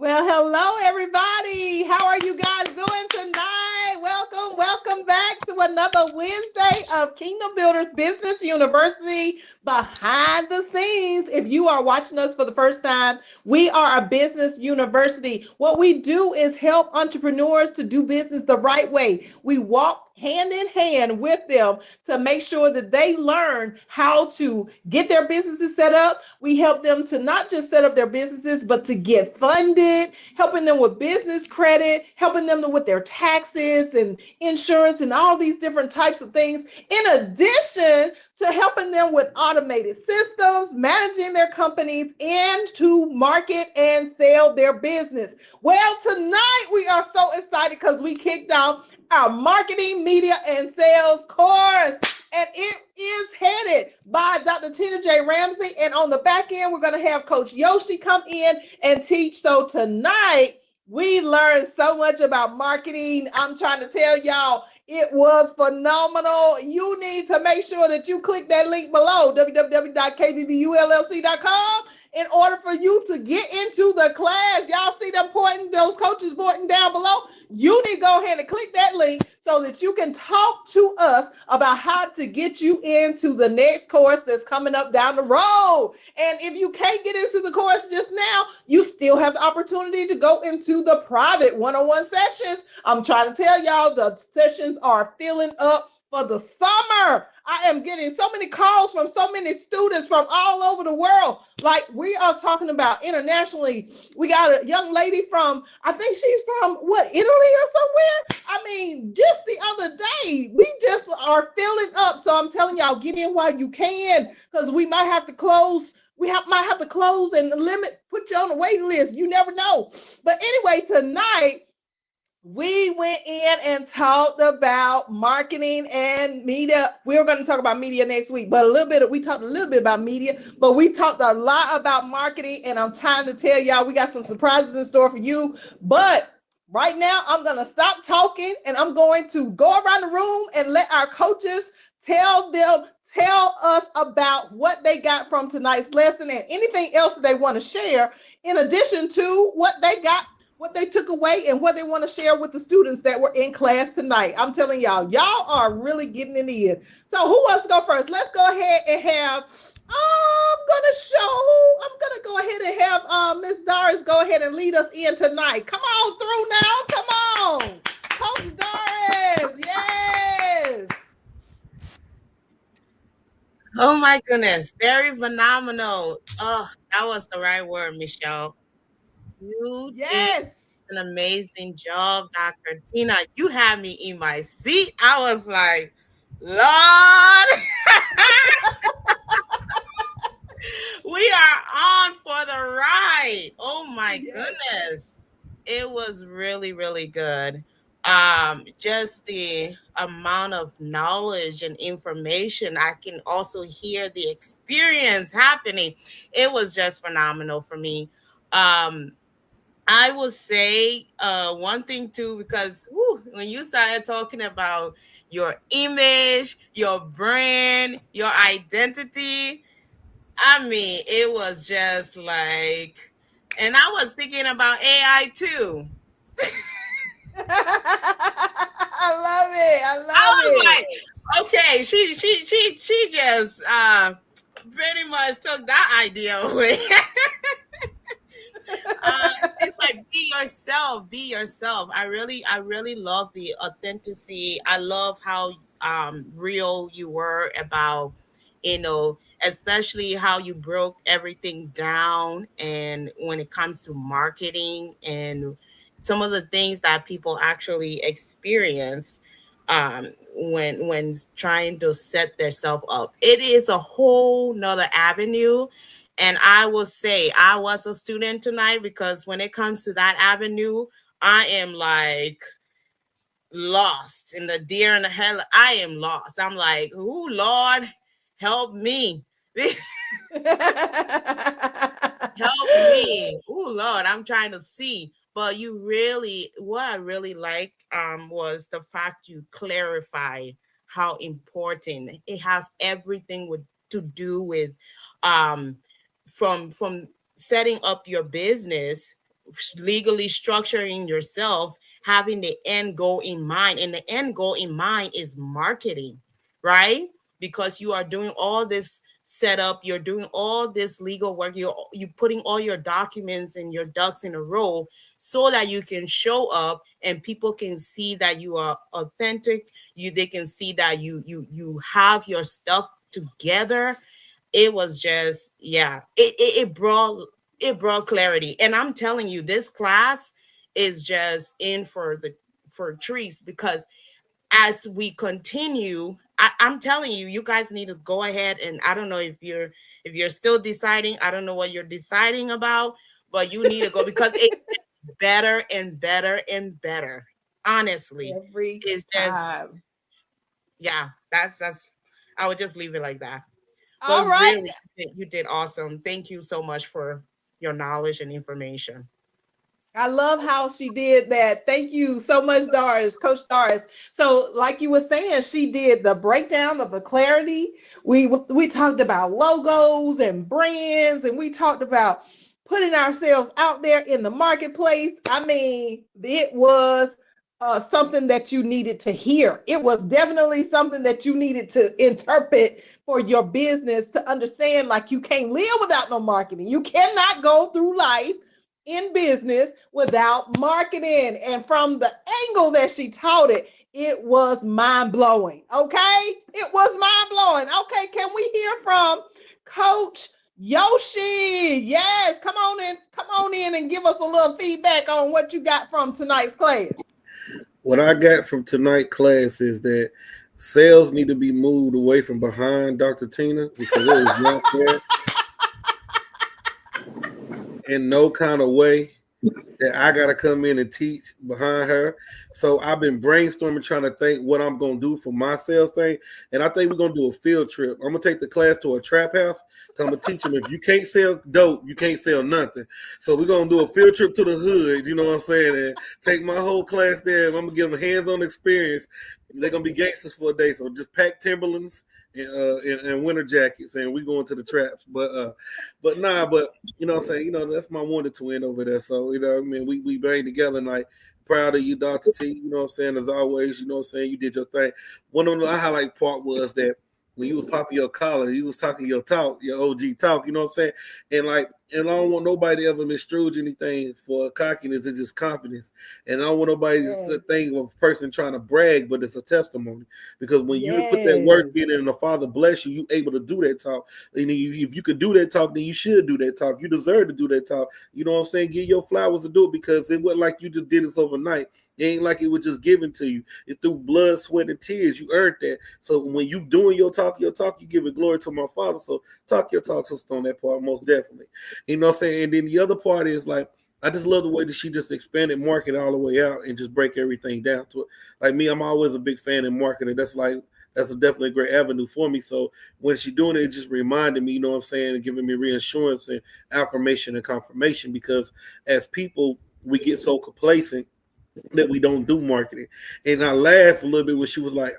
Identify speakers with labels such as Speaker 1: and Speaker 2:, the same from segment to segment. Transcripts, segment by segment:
Speaker 1: Well, hello, everybody. How are you guys doing tonight? Welcome back to another Wednesday of Kingdom Builders Business University behind the scenes. If you are watching us for the first time, we are a business university. What we do is help entrepreneurs to do business the right way. We walk hand in hand with them to make sure that they learn how to get their businesses set up. We help them to not just set up their businesses, but to get funded, helping them with business credit, helping them with their taxes and insurance and all these different types of things, in addition to helping them with automated systems, managing their companies, and to market and sell their business. Well, tonight we are so excited because we kicked off our marketing, media, and sales course. And it is headed by Dr. Tina J. Ramsey. And on the back end, we're going to have Coach Yoshi come in and teach. So tonight, we learned so much about marketing. I'm trying to tell y'all, it was phenomenal. You need to make sure that you click that link below, www.kbbullc.com, in order for you to get into the class. Y'all see them pointing, those coaches pointing down below? You need to go ahead and click that link so that you can talk to us about how to get you into the next course that's coming up down the road. And if you can't get into the course just now, you still have the opportunity to go into the private one-on-one sessions. I'm trying to tell y'all, the sessions are filling up for the summer. I am getting so many calls from so many students from all over the world. Like, we are talking about internationally. We got a young lady from, I think she's from Italy or somewhere. I mean, just the other day, we just are filling up. So I'm telling y'all, get in while you can, because we might have to close. Might have to close and put you on the waiting list. You never know. But anyway, tonight, we went in and talked about marketing and media. We were going to talk about media next week, but we talked a little bit about media, but we talked a lot about marketing. And I'm trying to tell y'all, we got some surprises in store for you. But right now, I'm going to stop talking and I'm going to go around the room and let our coaches tell us about what they got from tonight's lesson and anything else that they want to share in addition to what they got, what they took away, and what they want to share with the students that were in class tonight. I'm telling y'all are really getting it in. So who wants to go first? Let's go ahead and have, I'm gonna go ahead and have Miss Doris go ahead and lead us in tonight. Come on through now. Come on. Coach Doris. Yes.
Speaker 2: Oh my goodness, very phenomenal. Oh, that was the right word, Michelle. You did
Speaker 1: Yes.
Speaker 2: an amazing job, Dr. Tina. You had me in my seat. I was like, Lord, we are on for the ride. Oh my
Speaker 1: Yes.
Speaker 2: goodness. It was really, really good. Just the amount of knowledge and information. I can also hear the experience happening. It was just phenomenal for me. Um, I will say one thing too, because when you started talking about your image, your brand, your identity, I mean, it was just like, and I was thinking about AI too.
Speaker 1: I love it. I
Speaker 2: I
Speaker 1: love
Speaker 2: was
Speaker 1: it.
Speaker 2: like, okay, she just pretty much took that idea away. It's like be yourself, be yourself. I really love the authenticity. I love how real you were about, especially how you broke everything down, and when it comes to marketing and some of the things that people actually experience when trying to set themselves up. It is a whole nother avenue. And I will say I was a student tonight, because when it comes to that avenue, I am like lost in the deer and the hell. I am lost. I'm like, oh Lord, help me. Help me. Oh Lord, I'm trying to see. But what I really liked was the fact you clarify how important it has everything with to do with um from setting up your business legally structuring yourself, having the end goal in mind. And the end goal in mind is marketing, right? Because you are doing all this setup, you're doing all this legal work, you putting all your documents and your ducks in a row so that you can show up and people can see that you are authentic. They can see that you have your stuff together. It was just, yeah, it brought clarity. And I'm telling you, this class is just in for trees, because as we continue, I'm telling you, you guys need to go ahead. And I don't know if you're still deciding. I don't know what you're deciding about, but you need to go, because it gets better and better and better. Honestly,
Speaker 1: Every
Speaker 2: it's just,
Speaker 1: time.
Speaker 2: yeah, that's I would just leave it like that. But
Speaker 1: All right.
Speaker 2: really, you did awesome. Thank you so much for your knowledge and information.
Speaker 1: I love how she did that. Thank you so much, Doris, Coach Doris. So, like you were saying, she did the breakdown of the clarity. We talked about logos and brands, and we talked about putting ourselves out there in the marketplace. I mean, it was something that you needed to hear. It was definitely something that you needed to interpret for your business to understand. Like, you can't live without no marketing. You cannot go through life in business without marketing. And from the angle that she taught it, it was mind blowing. Okay. It was mind blowing. Okay. Can we hear from Coach Yoshi? Yes. Come on in. Come on in and give us a little feedback on what you got from tonight's class.
Speaker 3: What I got from tonight's class is that sales need to be moved away from behind Dr. Tina, because it is not fair in no kind of way that I got to come in and teach behind her. So I've been brainstorming, trying to think what I'm going to do for my sales thing. And I think we're going to do a field trip. I'm going to take the class to a trap house. I'm going to teach them, if you can't sell dope, you can't sell nothing. So we're going to do a field trip to the hood, you know what I'm saying, and take my whole class there. I'm going to give them hands-on experience. They're going to be gangsters for a day. So just pack Timberlands and winter jackets, and we going to the traps. But you know what I'm saying, that's my wonder twin over there. So, I mean, we bang together, and like, proud of you, Dr. T, you know what I'm saying, as always, you know what I'm saying, you did your thing. One of the highlight part was that when you was popping your collar, you was talking your talk, your OG talk, you know what I'm saying? And I don't want nobody to ever misconstrue anything for cockiness. It's just confidence. And I don't want nobody to think of a person trying to brag, but it's a testimony. Because when you put that work in and the Father bless you, you able to do that talk. And if you could do that talk, then you should do that talk. You deserve to do that talk. You know what I'm saying? Give your flowers to do it, because it wasn't like you just did this overnight. It ain't like it was just given to you. It's through blood, sweat, and tears. You earned that. So when you doing your talk, you give it glory to my Father. So talk your talk, sister, on that part, most definitely. You know what I'm saying? And then the other part is, like, I just love the way that she just expanded marketing all the way out and just break everything down to it. Like me, I'm always a big fan in marketing. That's definitely a great avenue for me. So when she doing it, it just reminded me, you know what I'm saying, and giving me reassurance and affirmation and confirmation, because as people, we get so complacent that we don't do marketing. And I laughed a little bit when she was like,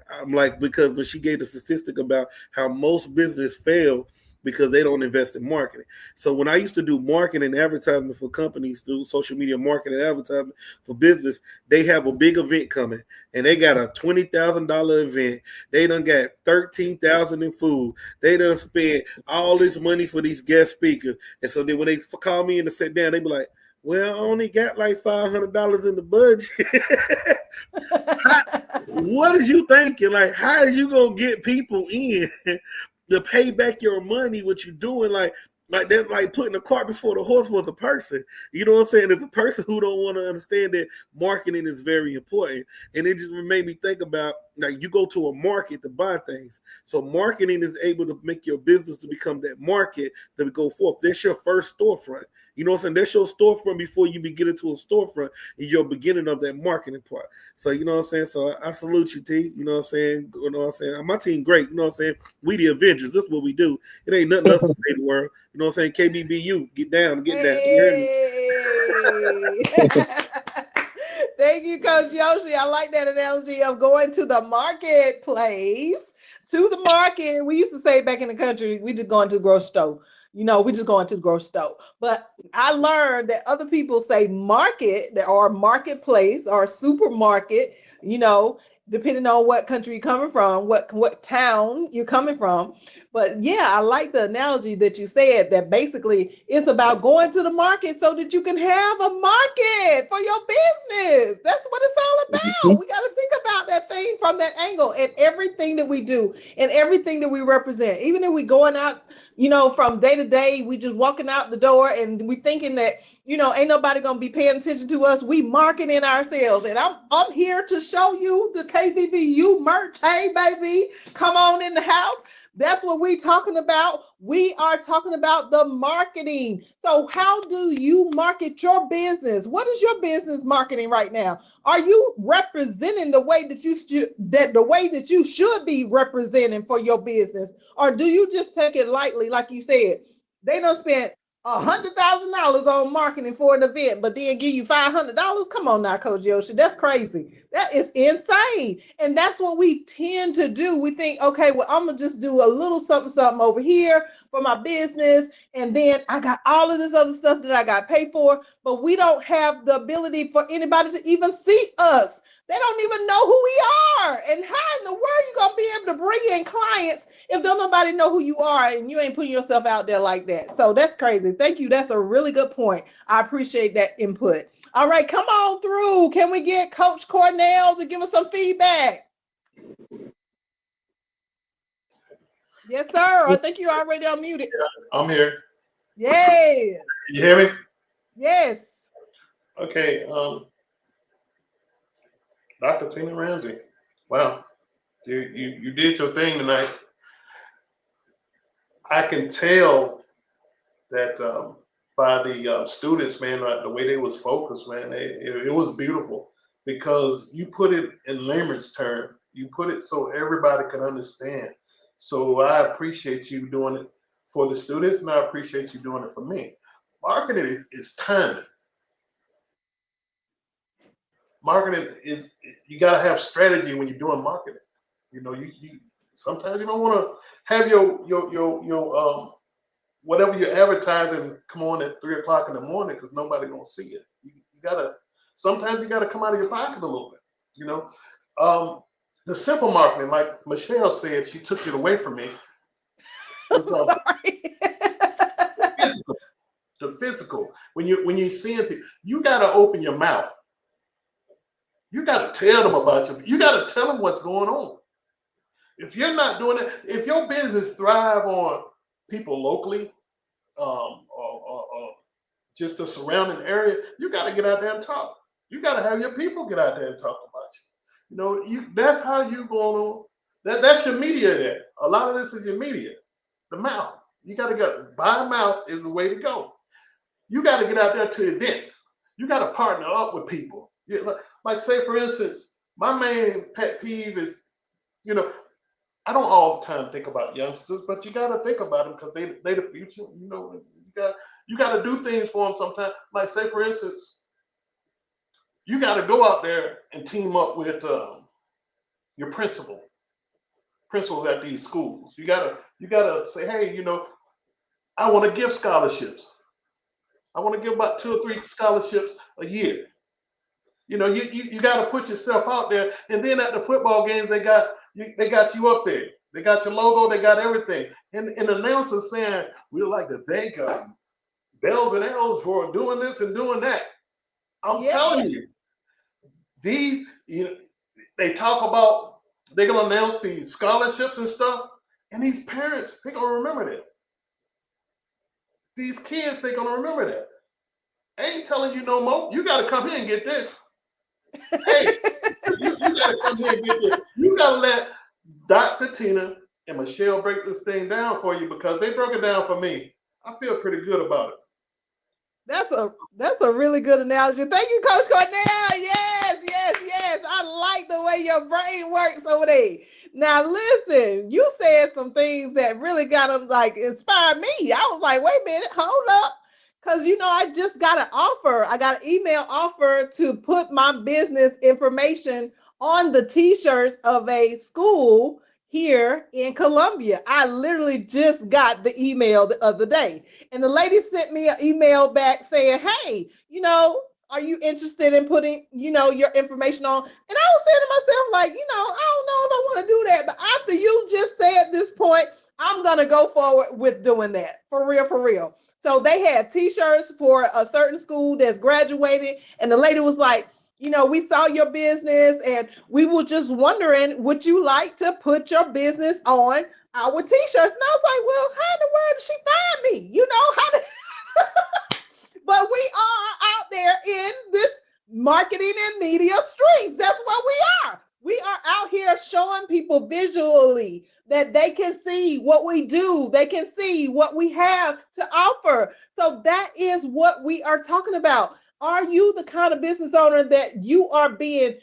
Speaker 3: because when she gave the statistic about how most business fail because they don't invest in marketing. So when I used to do marketing and advertisement for companies through social media marketing and advertisement for business, they have a big event coming and they got a $20,000 event. They done got $13,000 in food. They done spent all this money for these guest speakers. And so then when they call me in to sit down, they be like, well, I only got like $500 in the budget. What is you thinking? Like, how is you gonna get people in to pay back your money? What you doing? Like that's like putting the cart before the horse was a person. You know what I'm saying? There's a person who don't want to understand that marketing is very important. And it just made me think about, like, you go to a market to buy things. So marketing is able to make your business to become that market that go forth. That's your first storefront. You know what I'm saying? That's your storefront before you begin into a storefront in your beginning of that marketing part. So, you know what I'm saying? So I salute you, T. You know what I'm saying? You know what I'm saying? My team great. You know what I'm saying? We the Avengers. That's what we do. It ain't nothing else to say in the world. You know what I'm saying? KBBU, get down, get down. You
Speaker 1: heard me? Thank you, Coach Yoshi. I like that analogy of going to the marketplace. To the market. We used to say back in the country, we just going to the grocery store. We just go into the grocery store. But I learned that other people say market or marketplace or supermarket, depending on what country you're coming from, what town you're coming from. But yeah, I like the analogy that you said that basically it's about going to the market so that you can have a market for your business. That's what it's all about. We got to think about that thing from that angle and everything that we do and everything that we represent. Even if we going out, from day to day, we just walking out the door and we thinking that, ain't nobody going to be paying attention to us. We marketing ourselves. And I'm here to show you the KBBU merch. Hey, baby, come on in the house. That's what we're talking about. We are talking about the marketing. So how do you market your business? What is your business marketing right now? Are you representing the way that you should be representing for your business? Or do you just take it lightly, like you said? They don't spend $100,000 on marketing for an event, but then give you $500. Come on now, Coach Yoshi, that's crazy. That is insane. And that's what we tend to do. We think, okay, well, I'm gonna just do a little something over here for my business, and then I got all of this other stuff that I got paid for, but we don't have the ability for anybody to even see us. They don't even know who we are. And how in the world are you gonna be able to bring in clients if don't nobody know who you are and you ain't putting yourself out there like that? So that's crazy. Thank you. That's a really good point. I appreciate that input. All right, come on through. Can we get Coach Cornell to give us some feedback? Yes, sir. I think you're already unmuted.
Speaker 4: I'm here.
Speaker 1: Yes.
Speaker 4: You hear me?
Speaker 1: Yes.
Speaker 4: Okay. Dr. Tina Ramsey. Wow. You did your thing tonight. I can tell that by the students, man, the way they was focused, man, it was beautiful because you put it in layman's term. You put it so everybody can understand. So I appreciate you doing it for the students, and I appreciate you doing it for me. Marketing is timing. Marketing is, you got to have strategy when you're doing marketing. You sometimes you don't want to have your whatever you're advertising come on at 3 o'clock in the morning because nobody gonna see it. Sometimes you gotta come out of your pocket a little bit. The simple marketing, like Michelle said, she took it away from me.
Speaker 1: Sorry.
Speaker 4: The physical. When you seeing people, you gotta open your mouth. You gotta tell them about you gotta tell them what's going on. If you're not doing it, if your business thrive on people locally, or just the surrounding area, you got to get out there and talk. You got to have your people get out there and talk about you. That's how you going on. That's your media there. A lot of this is your media. The mouth. You got to get by mouth is the way to go. You got to get out there to events. You got to partner up with people. Like say for instance, my main pet peeve is, I don't all the time think about youngsters, but you got to think about them because they the future. You got to do things for them sometimes. Like say for instance, you got to go out there and team up with your principals at these schools. You gotta say, hey, I want to give scholarships. I want to give about 2 or 3 scholarships a year. You got to put yourself out there, and then at the football games they got you up there. They got your logo. They got everything. And announcers saying, we'd like to thank Bells and L's for doing this and doing that. I'm telling you, these, they talk about, they're going to announce these scholarships and stuff. And these parents, they're going to remember that. These kids, they're going to remember that. I ain't telling you no more. You got to come here and get this. Hey, you got to come here and get this. You got to let Dr. Tina and Michelle break this thing down for you because they broke it down for me. I feel pretty good about it.
Speaker 1: That's a really good analogy. Thank you, Coach Cornell. Yes. I like the way your brain works over there. Now, listen, you said some things that really got to inspire me. I was like, wait a minute, hold up. Because, I just got an offer. I got an email offer to put my business information on the t-shirts of a school here in Columbia. I literally just got the email the other day, and the lady sent me an email back saying, "Hey, are you interested in putting, your information on?" And I was saying to myself, like, I don't know if I want to do that. But after you just said this point, I'm gonna go forward with doing that for real, for real. So they had T-shirts for a certain school that's graduating, and the lady was like, we saw your business and we were just wondering, would you like to put your business on our T-shirts? And I was like, well, how in the world did she find me? How did but we are out there in this marketing and media streets. That's what we are. We are out here showing people visually that they can see what we do. They can see what we have to offer. So that is what we are talking about. Are you the kind of business owner that you are being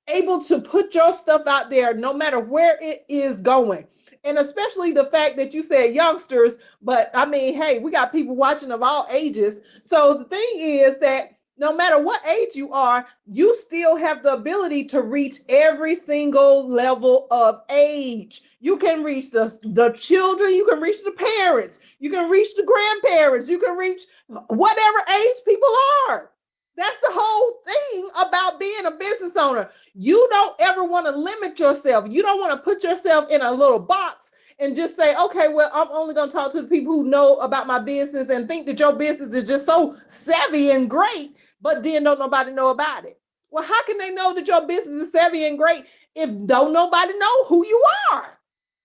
Speaker 1: able to put your stuff out there no matter where it is going? And especially the fact that you said youngsters, but I mean, hey, we got people watching of all ages. So the thing is that no matter what age you are, you still have the ability to reach every single level of age. You can reach the children, you can reach the parents, you can reach the grandparents, you can reach whatever age people are. That's the whole thing about being a business owner. You don't ever want to limit yourself. You don't want to put yourself in a little box and just say, okay, well, I'm only going to talk to the people who know about my business and think that your business is just so savvy and great, but then don't nobody know about it. Well, how can they know that your business is savvy and great if don't nobody know who you are?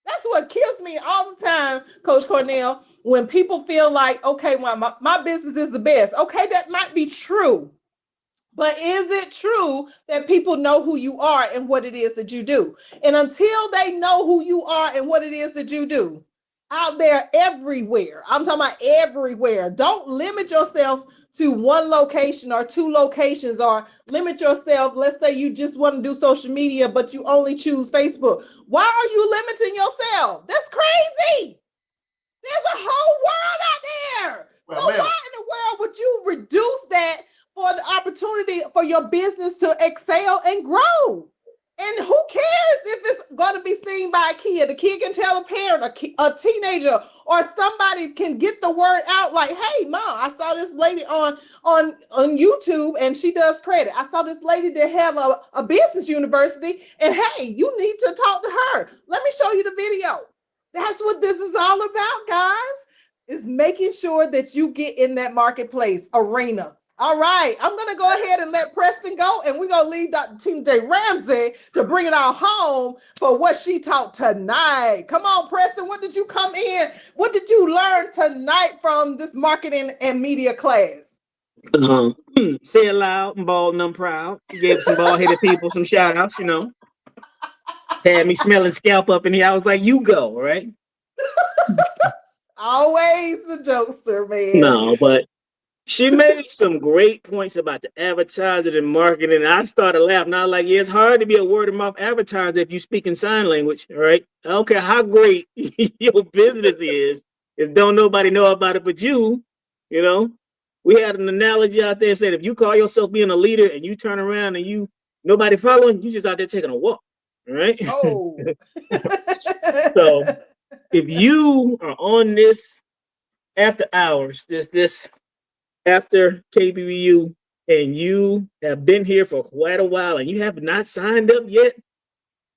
Speaker 1: That's what kills me all the time, Coach Cornell, when people feel like, okay, well, my business is the best. Okay, that might be true. But is it true that people know who you are and what it is that you do? And until they know who you are and what it is that you do, out there everywhere, I'm talking about everywhere, don't limit yourself to one location or two locations, or limit yourself. Let's say you just want to do social media, but you only choose Facebook. Why are you limiting yourself? That's crazy. There's a whole world out there.
Speaker 4: Well,
Speaker 1: so why in the world would you reduce that for the opportunity for your business to excel and grow? And who cares if it's going to be seen by a kid? A kid can tell a parent, a teenager, or somebody can get the word out like, hey, mom, I saw this lady on YouTube and she does credit. I saw this lady that have a business university, and hey, you need to talk to her. Let me show you the video. That's what this is all about, guys, is making sure that you get in that marketplace arena. All right, I'm going to go ahead and let Preston go, and we're going to leave Dr. Tina J. Ramsey to bring it all home for what she taught tonight. Come on, Preston, what did you come in? What did you learn tonight from this marketing and media class?
Speaker 5: Say it loud and bald and I'm proud. Gave some bald-headed people some shout-outs, Had me smelling scalp up in here. I was like, you go, right?
Speaker 1: Always the jokester, man.
Speaker 5: No, but she made some great points about the advertising and marketing. And I started laughing. I was like, yeah, it's hard to be a word-of-mouth advertiser if you speak in sign language, all right? I don't care how great your business is, if don't nobody know about it but you. We had an analogy out there that said, if you call yourself being a leader and you turn around and nobody following, you just out there taking a walk, all right?
Speaker 1: Oh.
Speaker 5: So if you are on this after hours, this after KBBU, and you have been here for quite a while and you have not signed up yet,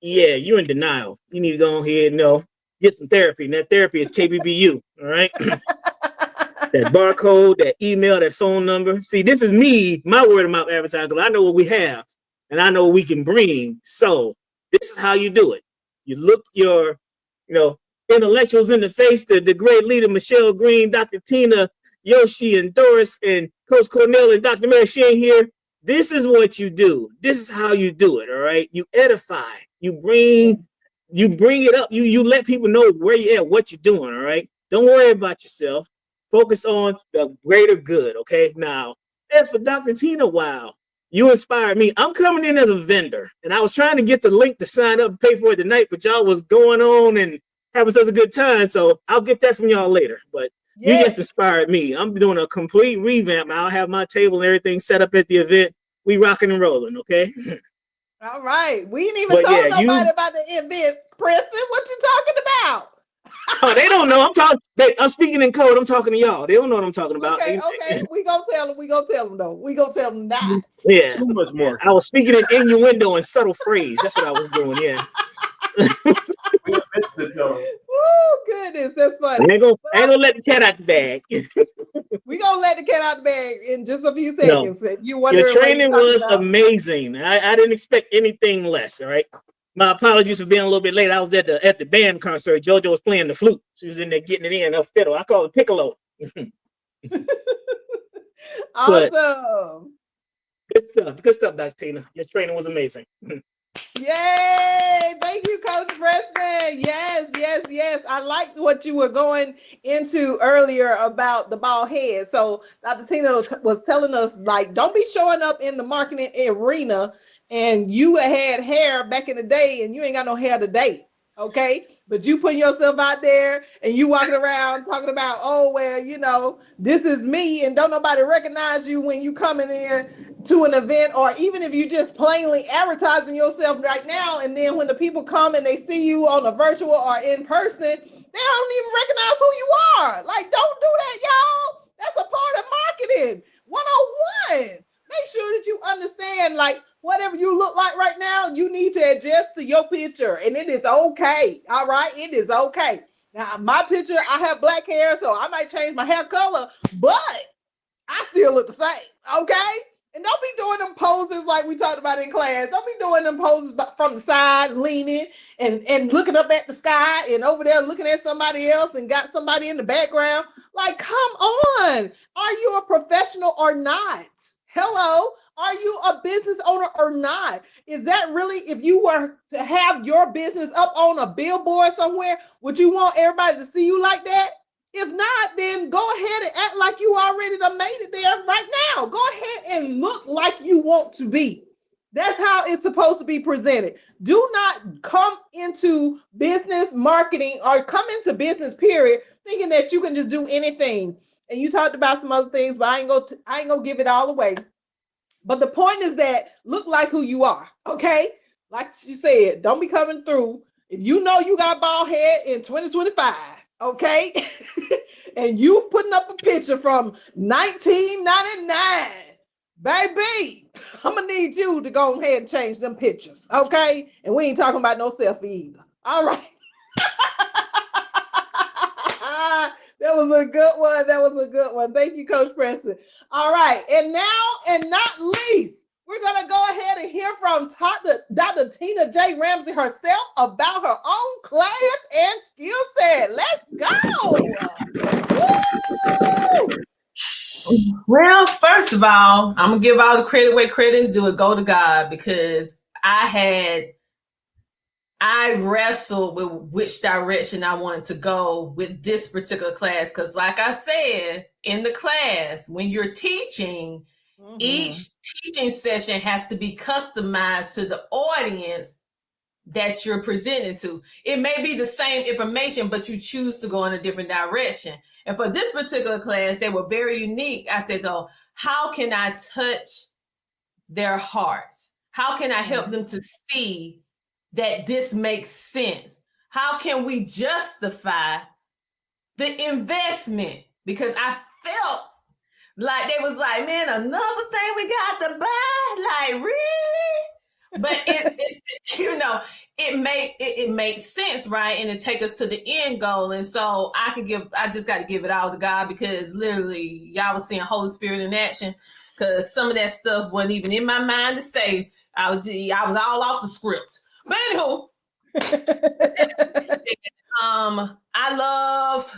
Speaker 5: yeah, you're in denial. You need to go ahead and get some therapy. And that therapy is KBBU, all right? That barcode, that email, that phone number. See, this is me, my word of mouth advertising, because I know what we have and I know what we can bring. So this is how you do it. You look your, intellectuals in the face, the great leader, Michelle Green, Dr. Tina, Yoshi, and Doris, and Coach Cornell, and Dr. Mary Shane here. This is what you do. This is how you do it, all right? You edify. You bring it up. You let people know where you're at, what you're doing, all right? Don't worry about yourself. Focus on the greater good, okay? Now, as for Dr. Tina, wow, you inspired me. I'm coming in as a vendor, and I was trying to get the link to sign up and pay for it tonight, but y'all was going on and having such a good time, so I'll get that from y'all later. But you just inspired me. I'm doing a complete revamp. I'll have my table and everything set up at the event. We rocking and rolling, okay?
Speaker 1: All right. We ain't even
Speaker 5: But
Speaker 1: told
Speaker 5: yeah,
Speaker 1: nobody about the event, Preston. What you talking about?
Speaker 5: oh, they don't know. I'm speaking in code. I'm talking to y'all. They don't know what I'm talking about.
Speaker 1: Okay. We gonna tell them. We gonna tell them though. We gonna tell them not.
Speaker 5: Yeah.
Speaker 3: Too much more.
Speaker 5: I was speaking in innuendo and subtle phrase. That's what I was doing. Yeah.
Speaker 4: We have to tell them.
Speaker 1: Oh goodness, that's
Speaker 5: I
Speaker 1: funny.
Speaker 5: ain't gonna let the cat out the bag.
Speaker 1: We gonna let the cat out the bag in just a few
Speaker 5: No.
Speaker 1: seconds. If you
Speaker 5: Your
Speaker 1: wondering what
Speaker 5: training
Speaker 1: you're talking
Speaker 5: was
Speaker 1: about.
Speaker 5: amazing. I didn't expect anything less. All right. My apologies for being a little bit late. I was at the band concert. JoJo was playing the flute. She was in there getting it in a fiddle. I call it piccolo. But
Speaker 1: Awesome.
Speaker 5: good stuff. Good stuff, Dr. Tina. Your training was amazing.
Speaker 1: Yay! Thank you, Coach Preston. Yes. I liked what you were going into earlier about the bald head. So Dr. Tina was telling us, like, don't be showing up in the marketing arena and you had hair back in the day and you ain't got no hair today. Okay, but you putting yourself out there and you walking around talking about, oh well, you know, this is me, and don't nobody recognize you when you coming in to an event, or even if you just plainly advertising yourself right now, and then when the people come and they see you on a virtual or in person, they don't even recognize who you are. Like, don't do that, y'all. That's a part of marketing 101. Make sure that you understand, like, whatever you look like right now, you need to adjust to your picture, and it is okay. All right, it is okay. Now, my picture, I have black hair, so I might change my hair color, but I still look the same. Okay. And don't be doing them poses like we talked about in class. Don't be doing them poses from the side, leaning and looking up at the sky and over there looking at somebody else and got somebody in the background. Like, come on. Are you a professional or not? Hello. Are you a business owner or not? Is that really, if you were to have your business up on a billboard somewhere, would you want everybody to see you like that? If not, then go ahead and act like you already done made it there right now. Go ahead and look like you want to be. That's how it's supposed to be presented. Do not come into business marketing or come into business period thinking that you can just do anything. And you talked about some other things, but I ain't gonna give it all away. But the point is that look like who you are, okay? Like you said, don't be coming through. If you know you got bald head in 2025, okay? And you putting up a picture from 1999, baby, I'm gonna need you to go ahead and change them pictures, okay? And we ain't talking about no selfie either. All right. That was a good one. Thank you, Coach Preston. All right. And now, and not least, we're going to go ahead and hear from Dr. Tina J. Ramsey herself about her own class and skill set. Let's go. Woo!
Speaker 2: Well, first of all, I'm going to give all the credit where credit's due. Go to God, because I wrestled with which direction I wanted to go with this particular class. Because like I said, in the class, when you're teaching, each teaching session has to be customized to the audience that you're presenting to. It may be the same information, but you choose to go in a different direction. And for this particular class, they were very unique. I said, oh, how can I touch their hearts? How can I help them to see that this makes sense? How can we justify the investment? Because I felt like they was like, man, another thing we got to buy? Like, really? But it's it makes sense, right? And it take us to the end goal. And so I just got to give it all to God, because literally y'all was seeing Holy Spirit in action, because some of that stuff wasn't even in my mind to say. I was all off the script. But anywho, I love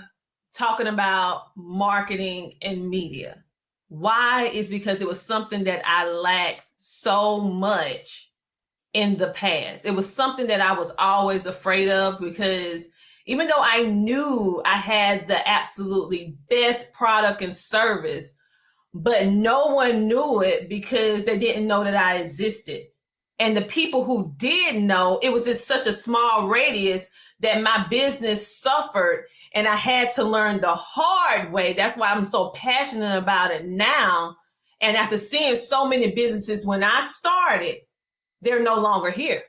Speaker 2: talking about marketing and media. Why? Is because it was something that I lacked so much in the past. It was something that I was always afraid of, because even though I knew I had the absolutely best product and service, but no one knew it because they didn't know that I existed. And the people who did know, it was in such a small radius that my business suffered, and I had to learn the hard way. That's why I'm so passionate about it now. And after seeing so many businesses when I started
Speaker 6: they're no longer here.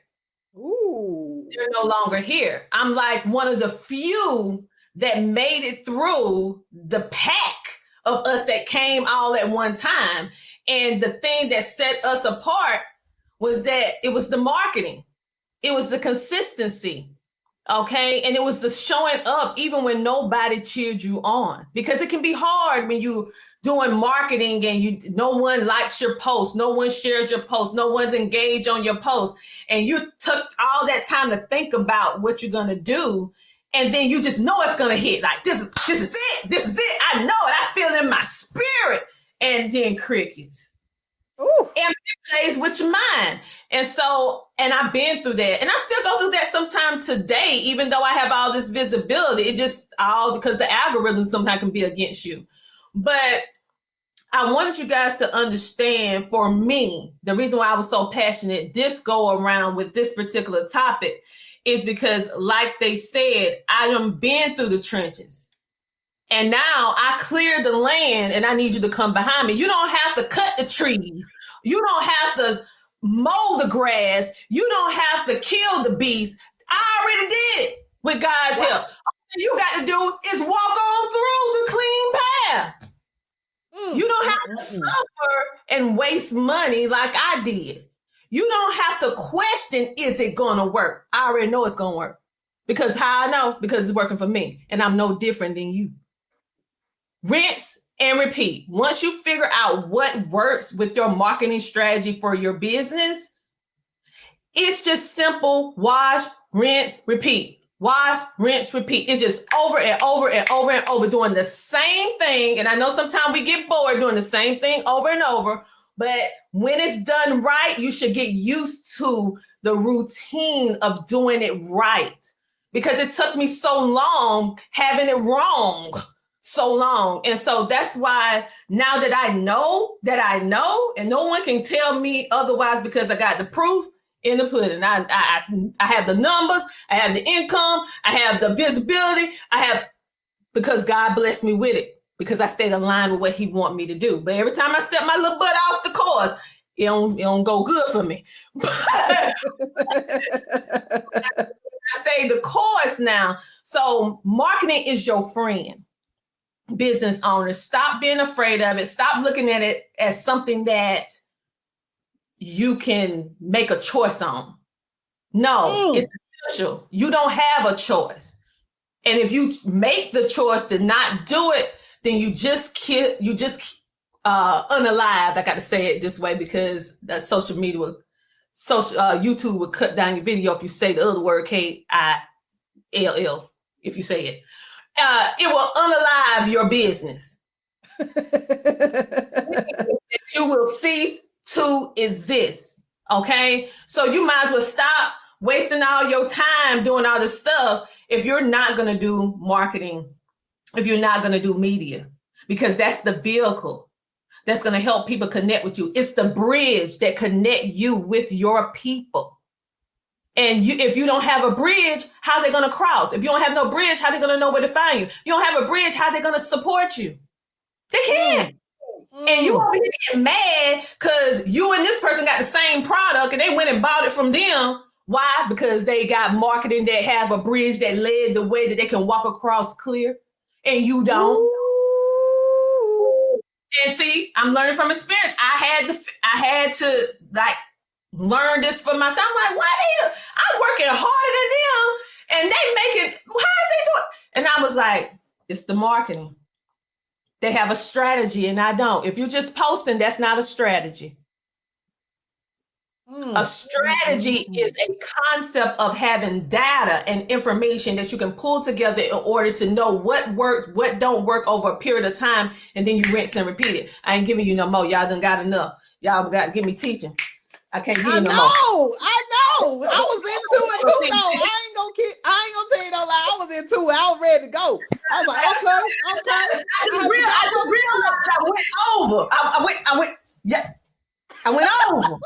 Speaker 1: Ooh.
Speaker 6: They're no longer here. I'm like one of the few that made it through the pack of us that came all at one time. And the thing that set us apart was that it was the marketing. It was the consistency. Okay. And it was the showing up even when nobody cheered you on, because it can be hard when you doing marketing and no one likes your post, no one shares your post, no one's engaged on your post, and you took all that time to think about what you're gonna do, and then you just know it's gonna hit. Like this is it. I know it. I feel it in my spirit, and then crickets.
Speaker 1: Ooh.
Speaker 6: And it plays with your mind. And so, and I've been through that. And I still go through that sometime today, even though I have all this visibility. It just all because the algorithm sometimes can be against you. But I wanted you guys to understand, for me, the reason why I was so passionate this go around with this particular topic is because, like they said, I done been through the trenches. And now I clear the land and I need you to come behind me. You don't have to cut the trees. You don't have to mow the grass. You don't have to kill the beast. I already did it with God's help. All you got to do is walk on through the clean path. You don't have to suffer and waste money like I did. You don't have to question, is it going to work? I already know it's going to work. Because how I know? Because it's working for me. And I'm no different than you. Rinse and repeat. Once you figure out what works with your marketing strategy for your business, it's just simple. Wash, rinse, repeat. Wash, rinse, repeat. It's just over and over and over and over doing the same thing. And I know sometimes we get bored doing the same thing over and over, but when it's done right, you should get used to the routine of doing it right, because it took me so long having it wrong. So long. And so that's why now that I know, and no one can tell me otherwise, because I got the proof in the pudding. I have the numbers, I have the income, I have the visibility, because God blessed me with it, because I stayed aligned with what he want me to do. But every time I step my little butt off the course, it don't go good for me. I stayed the course now. So marketing is your friend. Business owners, stop being afraid of it. Stop looking at it as something that you can make a choice on. No, it's essential. You don't have a choice. And if you make the choice to not do it, then you just unalived. I got to say it this way because that social media, YouTube would cut down your video if you say the other word KILL, if you say it. It will unalive your business. You will cease to exist. Okay. So you might as well stop wasting all your time doing all this stuff if you're not going to do marketing, if you're not going to do media, because that's the vehicle that's going to help people connect with you. It's the bridge that connect you with your people. And if you don't have a bridge, how are they going to cross? If you don't have no bridge, how are they going to know where to find you? You don't have a bridge, how are they going to support you? They can't. And you over here get mad because you and this person got the same product and they went and bought it from them. Why? Because they got marketing that have a bridge that led the way that they can walk across clear, and you don't. And see, I'm learning from experience. I had to like learn this for myself. I'm like, I'm working harder than them and they make it, how is they doing? And I was like, it's the marketing. They have a strategy and I don't. If you're just posting, that's not a strategy. A strategy is a concept of having data and information that you can pull together in order to know what works, what don't work over a period of time, and then you rinse and repeat it. I ain't giving you no more. Y'all done got enough. Y'all got to give me teaching. I can't give you no more.
Speaker 1: I know. I was into it too. No, I ain't gonna tell you no lie. I was into it. I was ready to go. I was like, okay.
Speaker 6: I just realized I went over. I went over.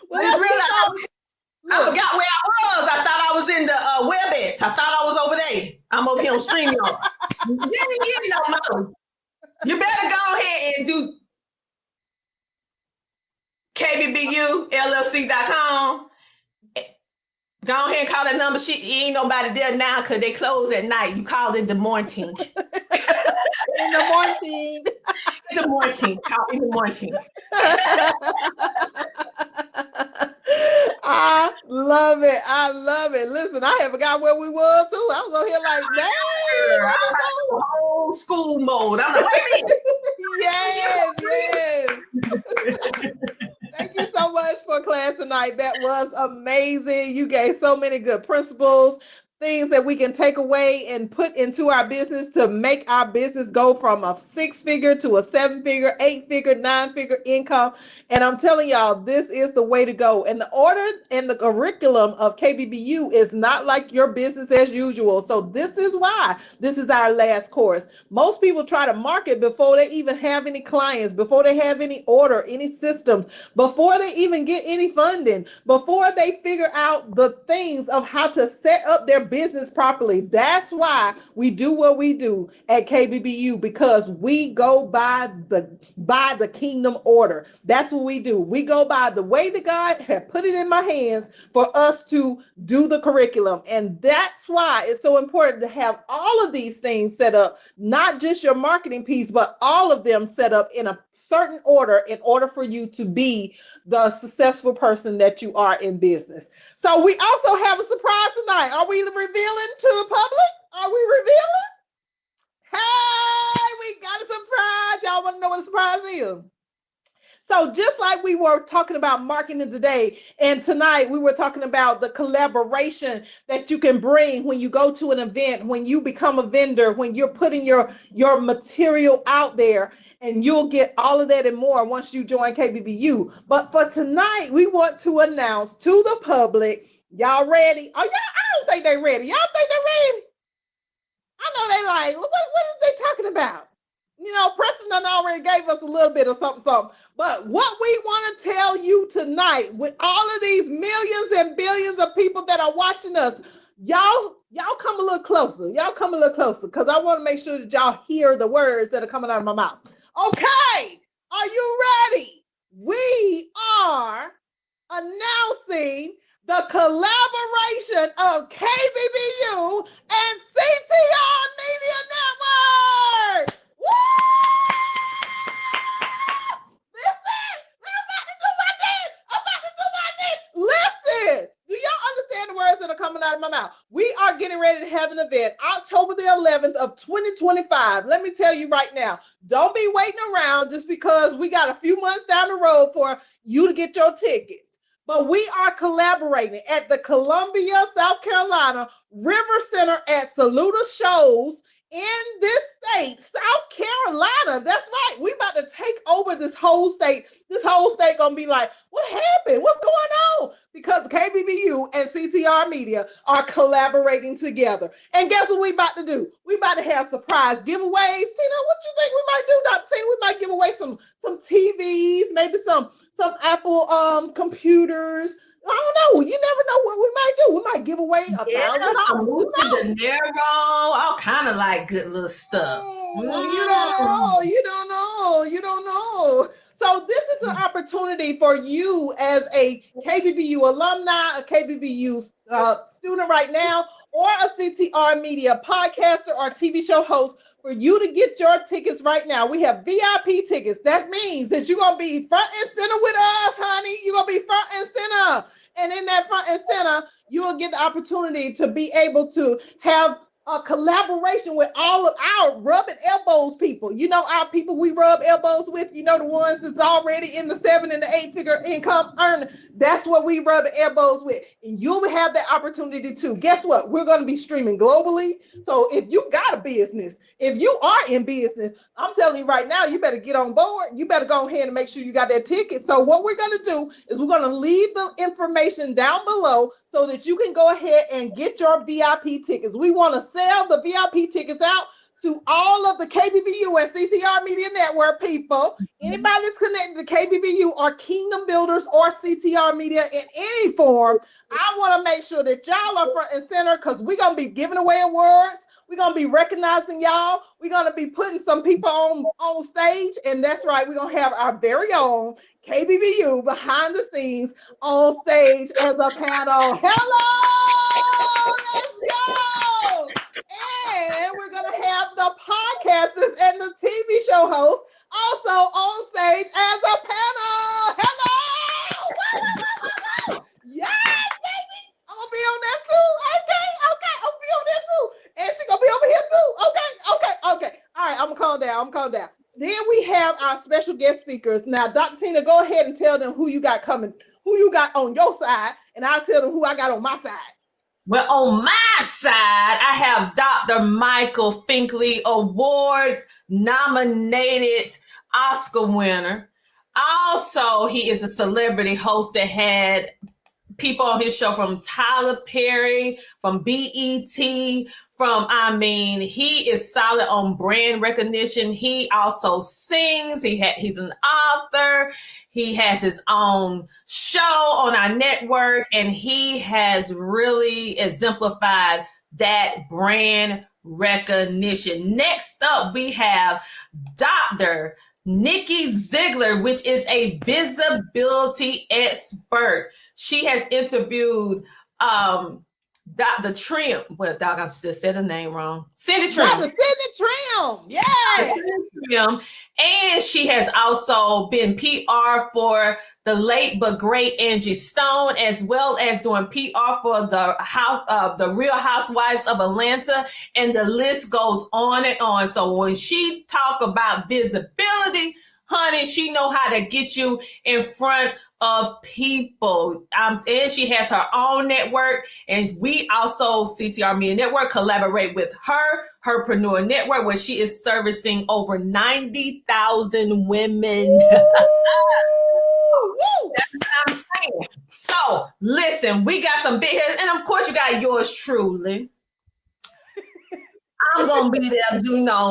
Speaker 1: Well,
Speaker 6: I forgot where I was. I thought I was in the WebEx. I thought I was over there. I'm over here on StreamYard. You didn't get no more. You better go ahead and do. KBBULLC.com. Go ahead and call that number. Ain't nobody there now because they close at night. You call in the morning.
Speaker 1: In the morning.
Speaker 6: In the morning. Call in the morning.
Speaker 1: I love it. I love it. Listen, I had forgot where we were too. I was over here like, dang.
Speaker 6: I'm like old school mode. I'm like, wait a minute.
Speaker 1: Yes. Thank you so much for class tonight. That was amazing. You gave so many good principles, things that we can take away and put into our business to make our business go from a 6-figure to a 7-figure, 8-figure, 9-figure income. And I'm telling y'all, this is the way to go. And the order and the curriculum of KBBU is not like your business as usual. So this is why this is our last course. Most people try to market before they even have any clients, before they have any order, any systems, before they even get any funding, before they figure out the things of how to set up their business properly. That's why we do what we do at KBBU, because we go by the kingdom order. That's what we do. We go by the way that God had put it in my hands for us to do the curriculum. And that's why it's so important to have all of these things set up, not just your marketing piece, but all of them set up in a certain order in order for you to be the successful person that you are in business. So we also have a surprise tonight. Are we revealing to the public? Are we revealing? Hey, we got a surprise. Y'all want to know what a surprise is? So just like we were talking about marketing today, and tonight we were talking about the collaboration that you can bring when you go to an event, when you become a vendor, when you're putting your material out there, and you'll get all of that and more once you join KBBU. But for tonight, we want to announce to the public, y'all ready? Are y'all? I don't think they're ready. Y'all think they're ready? I know they like, what is they talking about? You know, Preston done already gave us a little bit of something. But what we want to tell you tonight, with all of these millions and billions of people that are watching us, y'all come a little closer. Y'all come a little closer, because I want to make sure that y'all hear the words that are coming out of my mouth. Okay, are you ready? We are announcing the collaboration of KBBU and CTR Media Network. Woo! Listen, do y'all understand the words that are coming out of my mouth? We are getting ready to have an event October the 11th of 2025. Let me tell you right now, don't be waiting around just because we got a few months down the road for you to get your tickets. But we are collaborating at the Columbia, South Carolina River Center at Saluda Shows in this state, South Carolina. That's right. We about to take over this whole state. This whole state gonna be like, what happened? What's going on? Because KBBU and CTR Media are collaborating together. And guess what we about to do? We about to have surprise giveaways. Tina, what you think we might do, Dr. Tina? We might give away some TVs, maybe some Apple computers. I don't know. You never know what we might do. We might give away $1,000.
Speaker 6: Some Lucha De Niro, all kind of like good little stuff.
Speaker 1: You don't know. So this is an opportunity for you as a KBBU alumni, a KBBU student right now, or a CTR Media podcaster or TV show host, for you to get your tickets right now. We have VIP tickets. That means that you're going to be front and center with us, honey. You're going to be front and center. And in that front and center, you will get the opportunity to be able to have a collaboration with all of our rubbing elbows people. You know, our people we rub elbows with, you know, the ones that's already in the 7 and the 8-figure income earner. That's what we rub elbows with. And you'll have that opportunity too. Guess what? We're going to be streaming globally. So if you got a business, if you are in business, I'm telling you right now, you better get on board. You better go ahead and make sure you got that ticket. So what we're going to do is we're going to leave the information down below so that you can go ahead and get your VIP tickets. We want to sell the VIP tickets out to all of the KBBU and CCR Media Network people. Anybody that's connected to KBBU or Kingdom Builders or CTR Media in any form, I want to make sure that y'all are front and center, because we're going to be giving away awards. We're gonna be recognizing y'all. We're gonna be putting some people on stage, and that's right. We're gonna have our very own KBBU behind the scenes on stage as a panel. Hello, let's go. And we're gonna have the podcasters and the TV show hosts also on stage as a panel. Hello. Woo, woo, woo, woo, woo. Yes, baby. I'm gonna be on that too. Okay. I'm gonna be on that too. And she gonna be over here too. Okay. All right, I'm gonna calm down. Then we have our special guest speakers. Now, Dr. Tina, go ahead and tell them who you got coming, who you got on your side, and I'll tell them who I got on my side.
Speaker 6: Well, on my side, I have Dr. Michael Finkley, award nominated Oscar winner. Also, he is a celebrity host that had people on his show from Tyler Perry, from BET, he is solid on brand recognition. He also sings. He's an author. He has his own show on our network, and he has really exemplified that brand recognition. Next up, we have Dr. Nikki Ziegler, which is a visibility expert. She has interviewed Dr. Trim. Well, dog, I just said the name wrong. Cindy Trim.
Speaker 1: Dr. Cindy Trim. Yeah.
Speaker 6: Trim. And she has also been PR for the late but great Angie Stone, as well as doing PR for the Real Housewives of Atlanta, and the list goes on and on. So when she talk about visibility, honey, she know how to get you in front of people. And she has her own network, and we also, CTR Media Network, collaborate with her Herpreneur Network, where she is servicing over 90,000 women. That's what I'm saying. So listen, we got some big heads, and of course you got yours truly. I'm going to be there,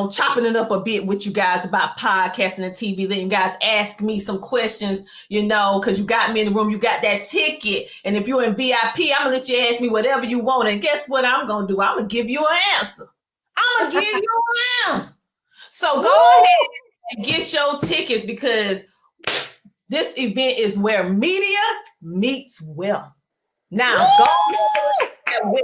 Speaker 6: chopping it up a bit with you guys about podcasting and TV, letting you guys ask me some questions, because you got me in the room, you got that ticket. And if you're in VIP, I'm going to let you ask me whatever you want. And guess what I'm going to do? I'm going to give you an answer. So go ahead and get your tickets, because this event is where media meets wealth. Now, go ahead.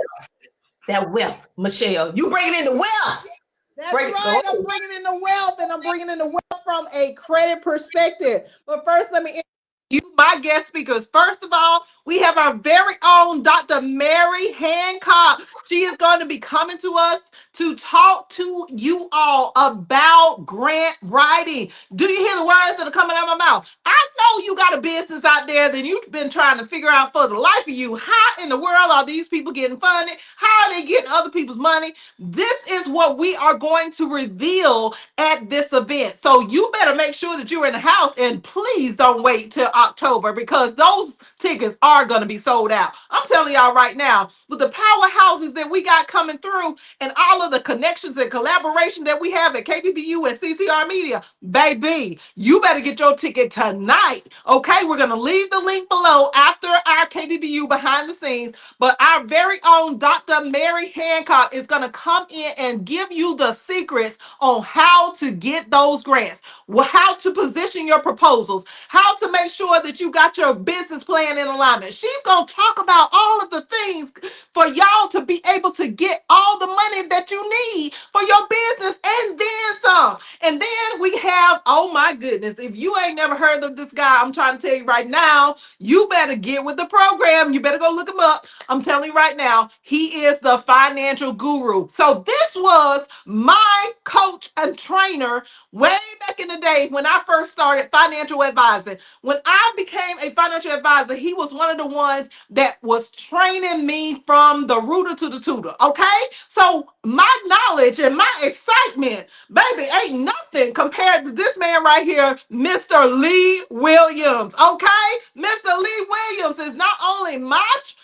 Speaker 6: That wealth, Michelle. You bringing in the wealth.
Speaker 1: That's right. I'm bringing in the wealth, and I'm bringing in the wealth from a credit perspective. But first, let me introduce you, my guest speakers. First of all, we have our very own Dr. Mary Hancock. She is going to be coming to us to talk to you all about grant writing. Do you hear the words that are coming out of my mouth? I know you got a business out there that you've been trying to figure out for the life of you. How in the world are these people getting funded? How are they getting other people's money? This is what we are going to reveal at this event. So you better make sure that you're in the house, and please don't wait till October, because those tickets are going to be sold out. I'm telling y'all right now, with the powerhouses that we got coming through and all of the connections and collaboration that we have at KBBU and CTR Media, baby, you better get your ticket tonight. Okay, we're going to leave the link below after our KBBU behind the scenes, but our very own Dr. Mary Hancock is going to come in and give you the secrets on how to get those grants, how to position your proposals, how to make sure that you got your business plan in alignment. She's going to talk about all of the things for y'all to be able to get all the money that you need for your business, and then some. And then we have, oh my goodness, if you ain't never heard of this guy, I'm trying to tell you right now, you better get with the program. You better go look him up. I'm telling you right now, he is the financial guru. So this was my coach and trainer way back in the day when I first started financial advising. When I became a financial advisor, he was one of the ones that was training me from the rooter to the tutor. Okay, so my knowledge and my excitement, baby, ain't nothing compared to this man right here, Mr. Lee Williams. Okay, Mr. Lee Williams is not only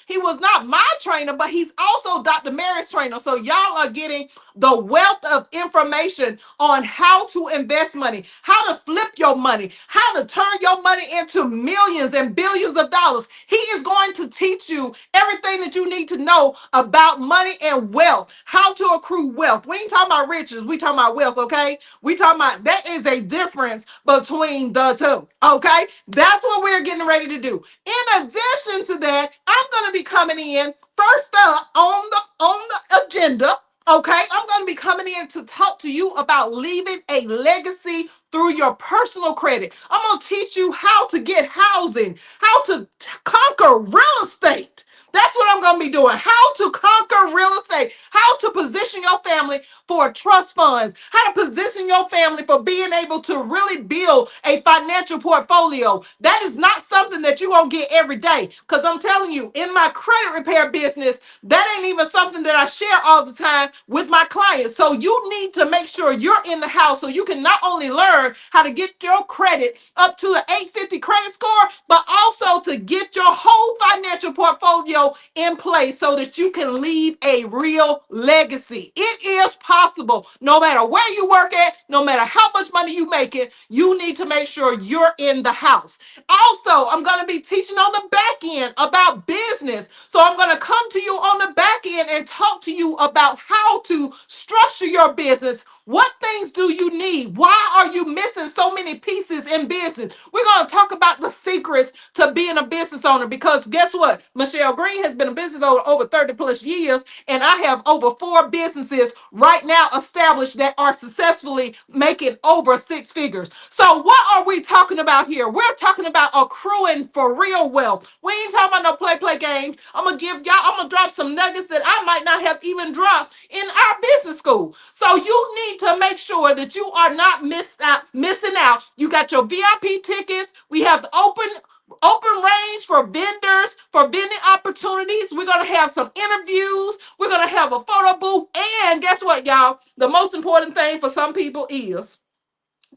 Speaker 1: he was not my trainer, but he's also Dr. Mary's trainer. So y'all are getting the wealth of information on how to invest money, how to flip your money, how to turn your money into millions and billions of dollars. He is going to teach you everything that you need to know about money and wealth, how to accrue wealth. We ain't talking about riches, we talking about wealth, okay? We talking about that is a difference between the two, okay? That's what we're getting ready to do. In addition to that, I'm going to be coming in first up on the agenda. Okay, I'm going to be coming in to talk to you about leaving a legacy through your personal credit. I'm going to teach you how to get housing, how to conquer real estate. That's what I'm going to be doing. How to conquer real estate, how to position your family for trust funds, how to position your family for being able to really build a financial portfolio. That is not something that you're going to get every day, because I'm telling you, in my credit repair business, that ain't even something that I share all the time with my clients. So you need to make sure you're in the house so you can not only learn how to get your credit up to the 850 credit score, but also to get your whole financial portfolio in place so that you can leave a real legacy. It is possible. No matter where you work at, no matter how much money you making, you need to make sure you're in the house. Also, I'm going to be teaching on the back end about business. So I'm going to come to you on the back end and talk to you about how to structure your business. What things do you need? Why are you missing so many pieces in business? We're going to talk about the secrets to being a business owner, because guess what? Michelle Green has been a business owner over 30 plus years, and I have over 4 businesses right now established that are successfully making over 6 figures. So what are we talking about here? We're talking about accruing for real wealth. We ain't talking about no play games. I'm going to drop some nuggets that I might not have even dropped in our business school. So you need to make sure that you are not missing out. You got your VIP tickets. We have the open range for vendors, for vending opportunities. We're going to have some interviews. We're going to have a photo booth. And guess what, y'all? The most important thing for some people is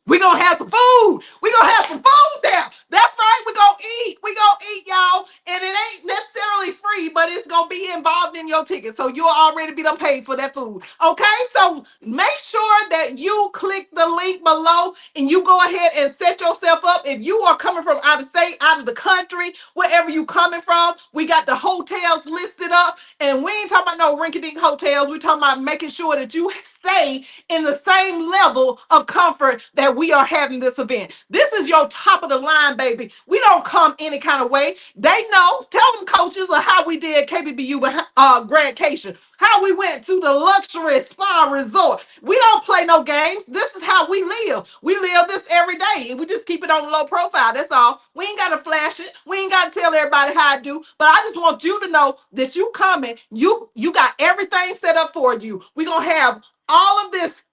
Speaker 1: we're going to have some food. We're going to have some food there. That's right. We're going to eat. We're going to eat, y'all. And it ain't necessarily free, but it's going to be involved in your ticket. So you'll already be done paid for that food. Okay? So make sure that you click the link below and you go ahead and set yourself up. If you are coming from out of state, out of the country, wherever you coming from, we got the hotels listed up. And we ain't talking about no rinky-dink hotels. We're talking about making sure that you stay in the same level of comfort that we are having this event. This is your top of the line, baby. We don't come any kind of way. They know. Tell them coaches of how we did KBBU graduation, how we went to the luxury spa resort. We don't play no games. This is how we live. We live this every day. We just keep it on low profile. That's all. We ain't got to flash it. We ain't got to tell everybody how I do. But I just want you to know that you coming. You got everything set up for you. We're going to have all of this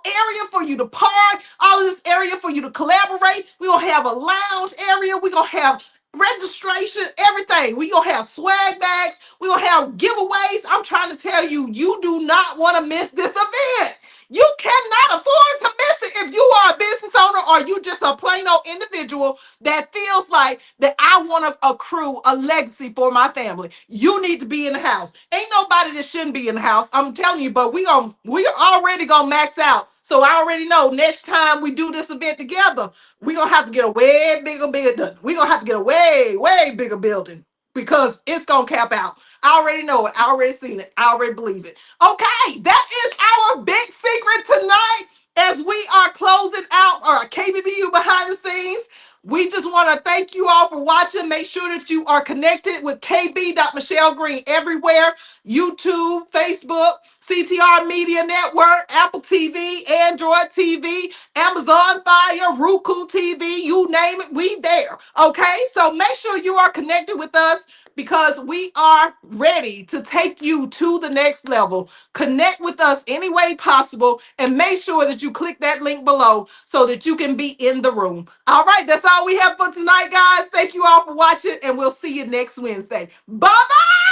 Speaker 1: area for you to park, all of this area for you to collaborate. We're going to have a lounge area. We're going to have registration, everything. We're going to have swag bags. We're going to have giveaways. I'm trying to tell you, you do not want to miss this event. You cannot afford to miss it if you are a business owner or you just a plain old individual that feels like that I want to accrue a legacy for my family. You need to be in the house. Ain't nobody that shouldn't be in the house. I'm telling you, but we already gonna max out. So I already know next time we do this event together, we're gonna have to get a way bigger building. We're gonna have to get a way bigger building because it's gonna cap out. I already know it. I already seen it. I already believe it. Okay, that is our big secret tonight as we are closing out our KBBU behind the scenes. We just want to thank you all for watching. Make sure that you are connected with KB.Michelle Green everywhere. YouTube, Facebook, CTR Media Network, Apple TV, Android TV, Amazon Fire, Roku TV, you name it, we there. Okay, so make sure you are connected with us because we are ready to take you to the next level. Connect with us any way possible and make sure that you click that link below so that you can be in the room. All right, that's all we have for tonight, guys. Thank you all for watching, and we'll see you next Wednesday. Bye-bye.